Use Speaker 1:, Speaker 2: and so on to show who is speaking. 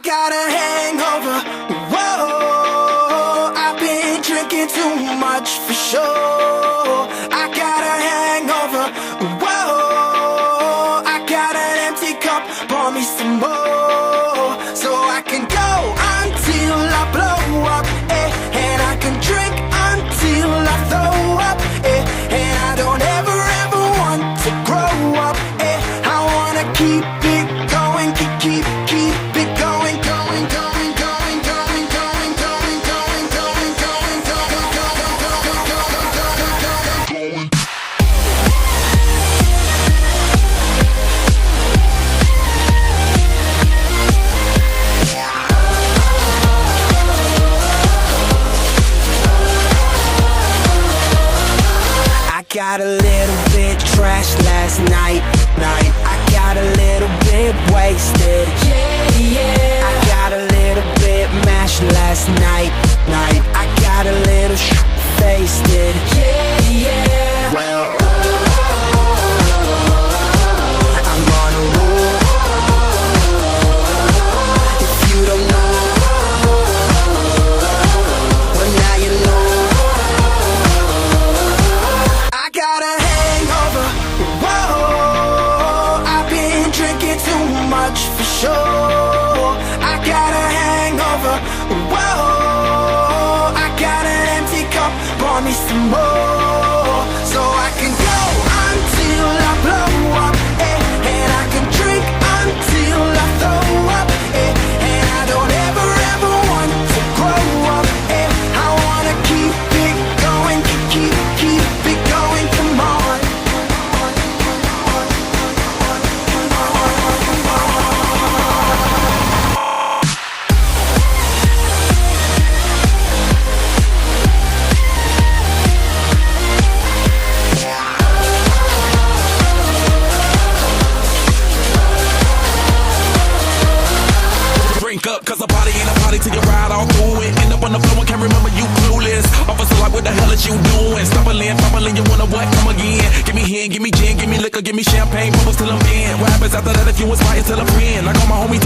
Speaker 1: got a hangover. Whoa, I've been drinking too much for sure. I got a hangover. Whoa, I got an empty cup. Pour me some more, so I can go until I blow up, and I can drink until I throw up, and I don't ever want to grow up, I wanna keep it going, keep it going, going, going, going, going, going, going, going, going, going, going. I got a little bit trashed last night. I got a little bit wasted. I got a little bit mashed last night. I got a little faced. Well, I'm on a roll. If you don't know, well now you know. I got a hangover. Whoa, I've been drinking too much for sure. I got a hangover. Whoa, I got an empty cup. Pour me some more, so I can go until I blow up, and I can drink until I throw up, and I don't ever want to grow up, I wanna keep it going, keep it going, come on.
Speaker 2: Drink up, cause a party ain't a party till you ride all through it. End up on the floor and can't remember you clueless. Officer like, what the hell is you doing? Stumbling, you wanna what? Come again. Give me hen, give me gin, give me liquor, give me champagne, bubbles till I'm in. What happens after that if you inspire till a friend? Like all my homies